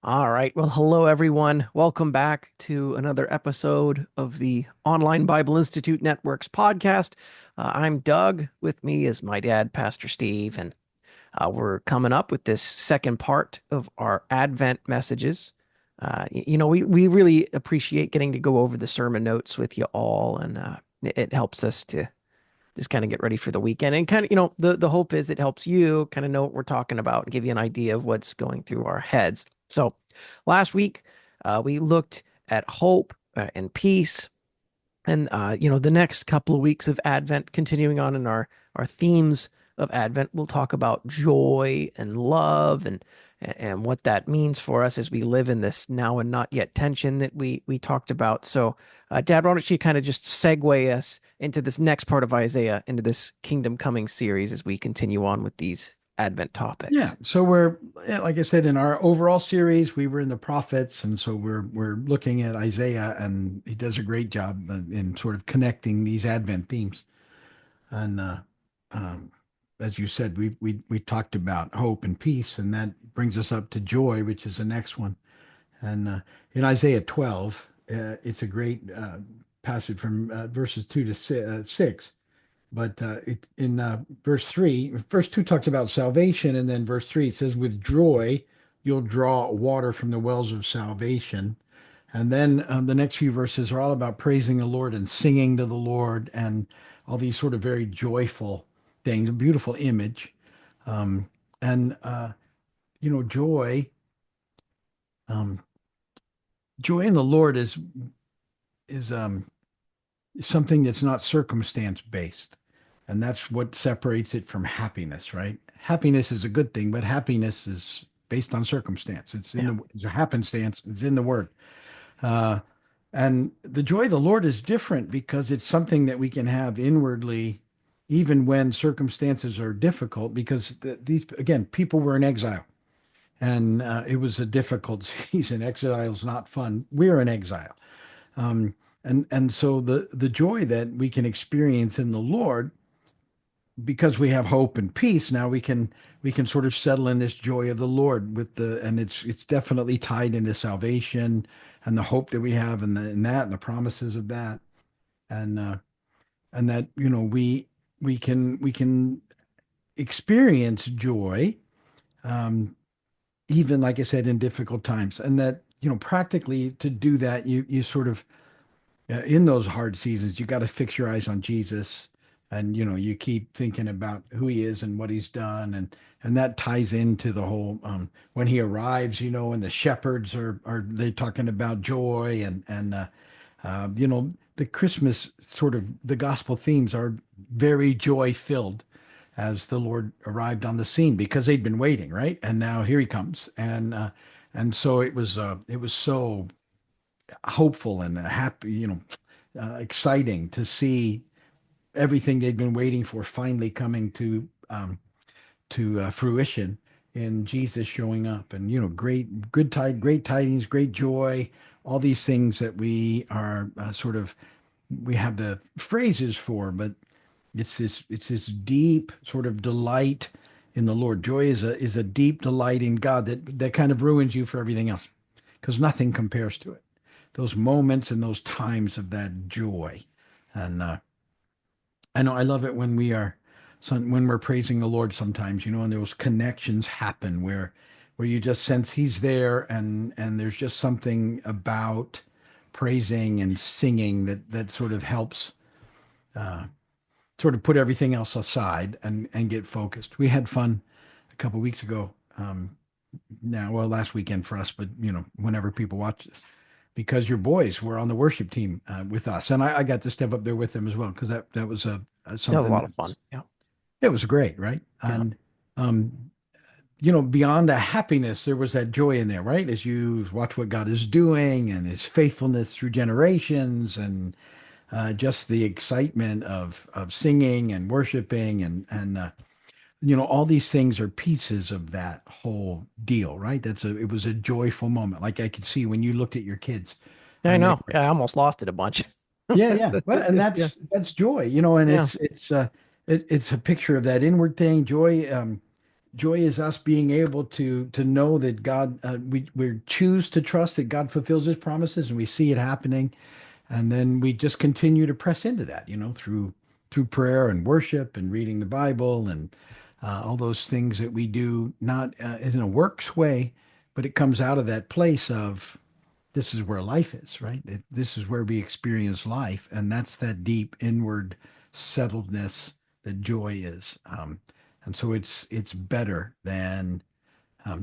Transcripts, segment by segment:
All right. Well, hello, everyone. Welcome back to another episode of the Online Bible Institute Network's podcast. I'm Doug. With me is my dad, Pastor Steve, and we're coming up with this second part of our Advent messages. We really appreciate getting to go over the sermon notes with you all, and it helps us to just kind of get ready for the weekend. And kind of, the hope is it helps you kind of know what we're talking about and give you an idea of what's going through our heads. So last week, we looked at hope and peace. And the next couple of weeks of Advent, continuing on in our themes of Advent, we'll talk about joy and love and what that means for us as we live in this now and not yet tension that we talked about. So, Dad, why don't you kind of just segue us into this next part of Isaiah, into this Kingdom Coming series as we continue on with these Advent Yeah, topics? so like I said, in our overall series, we were in the prophets, and so we're looking at Isaiah, and he does a great job in sort of connecting these Advent themes. And um, as you said, we talked about hope and peace, and that brings us up to joy, which is the next one. And in Isaiah 12, it's a great passage from verses 2 to 6. But in verse 3, verse 2 talks about salvation, and then verse 3 it says, "With joy you'll draw water from the wells of salvation." And then the next few verses are all about praising the Lord and singing to the Lord and all these sort of very joyful things, a beautiful image. Um, and, joy, um, joy in the Lord is something that's not circumstance based. And that's what separates it from happiness, right? Happiness is a good thing, but happiness is based on circumstance. Yeah. It's a happenstance. It's in the word. Uh, and the joy of the Lord is different because it's something that we can have inwardly, even when circumstances are difficult. Because these, again, people were in exile, and it was a difficult season. Exile is not fun. We're in exile, and so the joy that we can experience in the Lord, because we have hope and peace, now we can sort of settle in this joy of the Lord and it's definitely tied into salvation and the hope that we have and the promises of that, and and that we can experience joy, um, even like I said, in difficult times, and that practically to do that, you sort of, in those hard seasons, you got to fix your eyes on Jesus, and you keep thinking about who he is and what he's done, and that ties into the whole, when he arrives, and the shepherds are they talking about joy, and the Christmas sort of the gospel themes are very joy filled as the Lord arrived on the scene because they'd been waiting, right? And now here he comes, and so it was so hopeful and happy, exciting to see everything they'd been waiting for finally coming to fruition in Jesus showing up, and great tidings, great joy, all these things that we are we have the phrases for, but it's this deep sort of delight in the Lord. Joy is a deep delight in God that kind of ruins you for everything else because nothing compares to it. Those moments and those times of that joy. And I know I love it when when we're praising the Lord sometimes, and those connections happen where you just sense he's there, and there's just something about praising and singing that sort of helps uh, sort of put everything else aside and get focused. We had fun a couple weeks ago. Now, well, last weekend for us, but whenever people watch this, because your boys were on the worship team with us, and I got to step up there with them as well because that was That was a something lot of that fun. Yeah. it was great, right? Yeah. And beyond the happiness, there was that joy in there, right? As you watch what God is doing and His faithfulness through generations, and just the excitement of singing and worshiping, and all these things are pieces of that whole deal, right? It was a joyful moment. Like I could see when you looked at your kids I and they know. were, Yeah, I almost lost it a bunch. yeah, yeah. Well, and Yeah. that's joy, and Yeah. it's a picture of that inward thing, joy. Joy is us being able to know that God, we choose to trust that God fulfills His promises, and we see it happening, and then we just continue to press into that, through prayer and worship and reading the Bible and all those things that we do, not in a works way, but it comes out of that place of this is where life is, right? This is where we experience life, and that's that deep inward settledness that joy is. And so it's better than.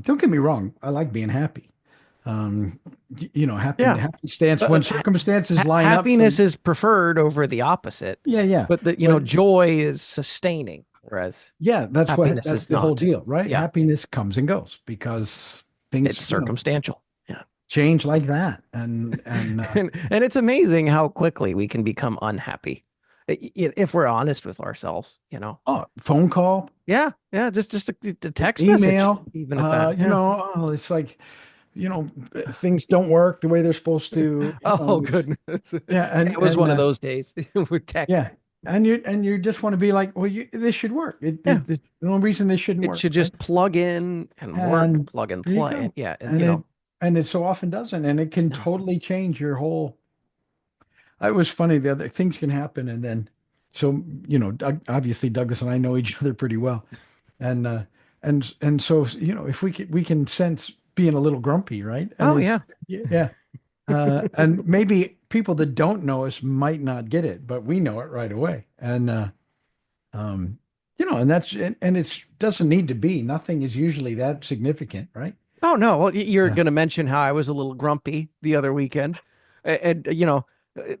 Don't get me wrong, I like being happy. Yeah. Happy stance when circumstances line up. Happiness is preferred over the opposite, Yeah, yeah. but But joy is sustaining, whereas yeah, happiness that's is the whole not. deal, right? Yeah. Happiness comes and goes because It's things, circumstantial. Yeah. change like that. And And it's amazing how quickly we can become unhappy if we're honest with ourselves. oh, phone call, Yeah, yeah, just a text message, email, even at that. Yeah. it's like, things don't work the way they're supposed to, Oh goodness. yeah, It was one of those days with tech. yeah. And you just want to be like, well, this should work. Yeah. There's no reason this shouldn't It work, should right? just plug in and work, And plug and there you play. And go. yeah, And it so often doesn't, and it can no. totally change your whole. It was funny. The other things can happen, and then so obviously Douglas and I know each other pretty well, and so if we can sense being a little grumpy, right? And Oh it's yeah. yeah, and maybe people that don't know us might not get it, but we know it right away, and um, and and it's doesn't need to be. Nothing is usually that significant, right? Oh no, well, you're Yeah. going to mention how I was a little grumpy the other weekend, and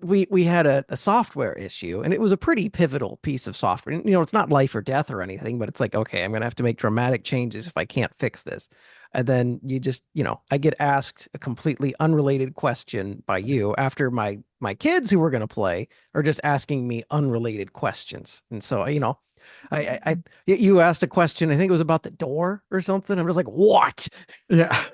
we had a software issue, and it was a pretty pivotal piece of software. And, it's not life or death or anything, but it's like, okay, I'm going to have to make dramatic changes if I can't fix this. And then I get asked a completely unrelated question by you after my kids who were going to play are just asking me unrelated questions, and so you asked a question. I think it was about the door or something. I'm just like, what? Yeah.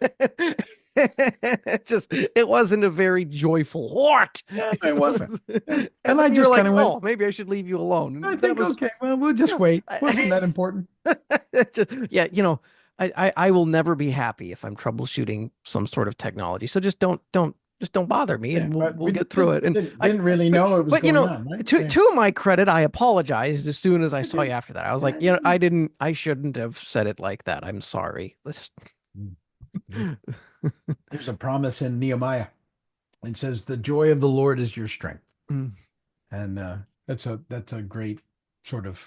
It wasn't a very joyful what. Yeah, it wasn't. Yeah. And And I then you're just like, kind of went, oh, maybe I should leave you alone. I And that think, was, okay, well, we'll just yeah, wait. Wasn't that important? yeah, I will never be happy if I'm troubleshooting some sort of technology. So just don't bother me, Yeah, and we'll but we'll we get through it. And I, didn't really but know it was but going on, right? Yeah. to my credit, I apologized as soon as I saw you Okay. after that. I was like, Yeah, I shouldn't have said it like that. I'm sorry. Let's just. yeah. There's a promise in Nehemiah. It says, "The joy of the Lord is your strength," Mm. and that's a great sort of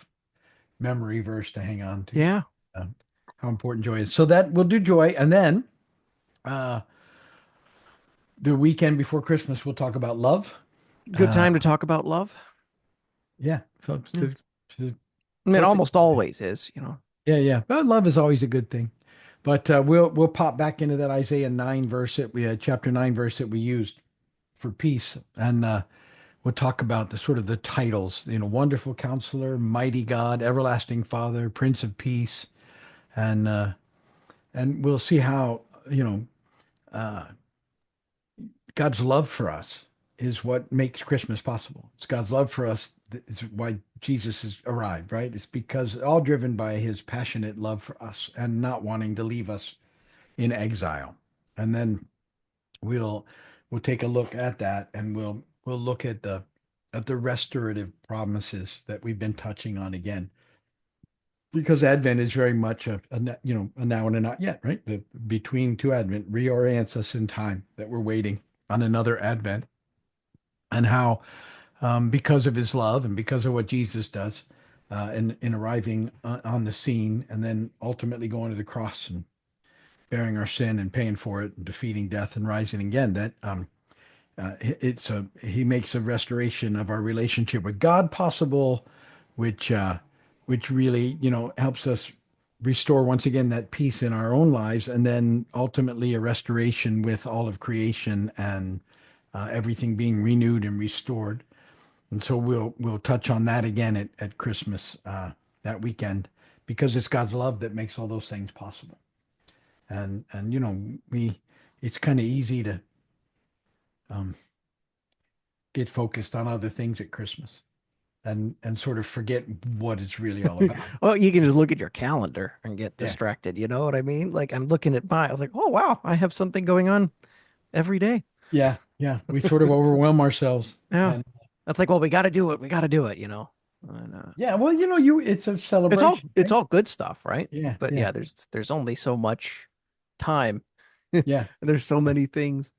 memory verse to hang on to. Yeah, Uh, how important joy is. So that we'll do joy, and then uh, the weekend before Christmas, we'll talk about love. good Uh, time to talk about love. yeah, folks, Yeah. to I mean, it focus. almost always is. Yeah, yeah. But love is always a good thing. But we'll pop back into that Isaiah 9 verse that we had, chapter 9 verse that we used for peace, and we'll talk about the sort of the titles, wonderful counselor, mighty God, everlasting Father, Prince of Peace, and we'll see how uh, God's love for us is what makes Christmas possible. It's God's love for us that is why Jesus has arrived, right? It's because all driven by his passionate love for us and not wanting to leave us in exile. And then we'll we'll take a look at that, and we'll look at the restorative promises that we've been touching on again, because Advent is very much a now and a not yet, right? The between two Advent reorients us in time, that we're waiting on another Advent, and how because of his love and because of what Jesus does in arriving on the scene, and then ultimately going to the cross and bearing our sin and paying for it and defeating death and rising again, that he makes a restoration of our relationship with God possible, which really helps us restore once again that peace in our own lives, and then ultimately a restoration with all of creation, and everything being renewed and restored. And so we'll touch on that again at Christmas that weekend, because it's God's love that makes all those things possible. And we it's kind of easy to um, get focused on other things at Christmas. and sort of forget what it's really all about. Well, you can just look at your calendar and get Yeah. distracted. You know what I mean? Like I'm looking at I was like, oh wow, I have something going on every day. Yeah. Yeah. We sort of overwhelm ourselves. Yeah. And That's like, well, we got to do it. We got to do it, you know. And yeah, well, it's a celebration, it's right? all good stuff, right? Yeah. But Yeah. yeah, there's only so much time. Yeah. There's so many things.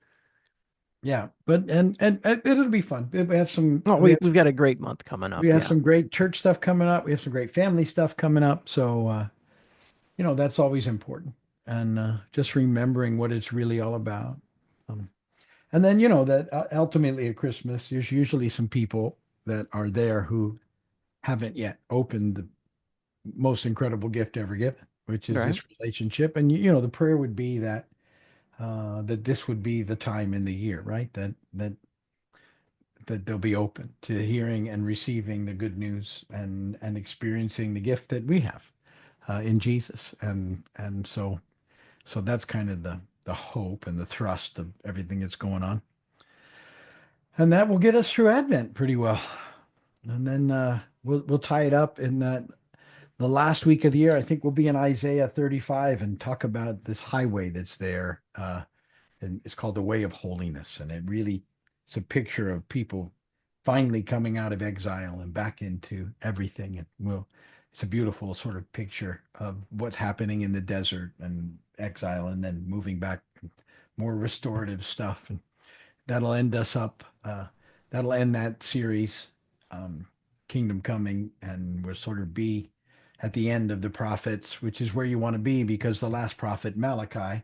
Yeah. But and it'll be fun. We have some Oh, we've got a great month coming we up. have Yeah. some great church stuff coming up. We have some great family stuff coming up. So that's always important. And just remembering what it's really all about. Um, and then that ultimately at Christmas, there's usually some people that are there who haven't yet opened the most incredible gift ever given, which is Right. this relationship. And the prayer would be that this would be the time in the year, right? That they'll be open to hearing and receiving the good news and experiencing the gift that we have in Jesus. And so that's kind of the hope and the thrust of everything that's going on. And that will get us through Advent pretty well. And then we'll tie it up in that the last week of the year. I think we'll be in Isaiah 35 and talk about this highway that's there. And it's called the Way of Holiness. And it's a picture of people finally coming out of exile and back into everything. And it's a beautiful sort of picture of what's happening in the desert and exile and then moving back, more restorative stuff. And that'll end us up. That'll end that series, um, Kingdom Coming, and we'll sort of be at the end of the prophets, which is where you want to be because the last prophet Malachi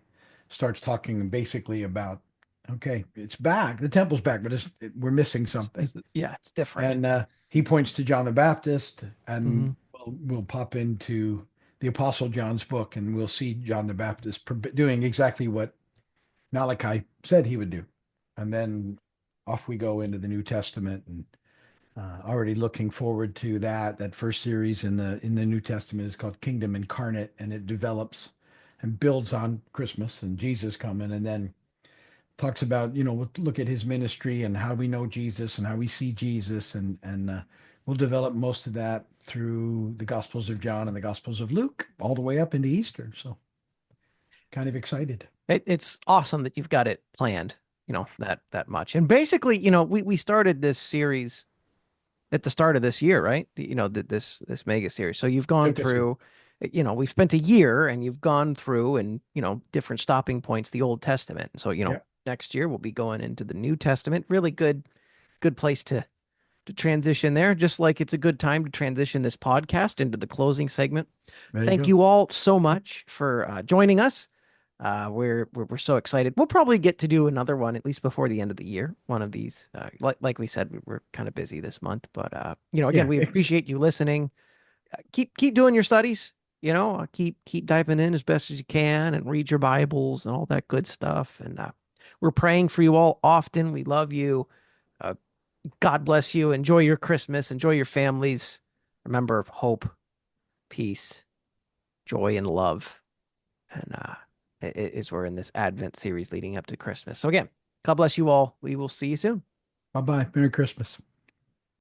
starts talking basically about, okay, it's back, the temple's back, but we're missing something, Yeah, it's different. and he points to John the Baptist, and Hmm. we'll pop into the Apostle John's book, and we'll see John the Baptist doing exactly what Malachi said he would do. And then off we go into the New Testament and already looking forward to that first series in the New Testament is called Kingdom Incarnate, and it develops and builds on Christmas and Jesus coming, and then talks about we'll look at his ministry and how we know Jesus and how we see Jesus, and we'll develop most of that through the Gospels of John and the Gospels of Luke all the way up into Easter. So kind of excited. It's awesome that you've got it planned, that much. And basically, we started this series at the start of this year, right? This mega series. So you've gone Took us here. through, we've spent a year and you've gone through and, different stopping points, the Old Testament. So, Yeah, next year we'll be going into the New Testament. Really good place to transition there, just like it's a good time to transition this podcast into the closing segment. there you Thank go. you all so much for joining us. We're so excited. We'll probably get to do another one at least before the end of the year. One of these, like we said, we're kind of busy this month, but again, Yeah, we appreciate you listening. Keep doing your studies. Keep diving in as best as you can and read your Bibles and all that good stuff. And we're praying for you all often. We love you. Uh, God bless you. Enjoy your Christmas. Enjoy your families. Remember hope, peace, joy, and love. And is we're in this Advent series leading up to Christmas. So again, God bless you all. We will see you soon. bye bye. Merry Christmas.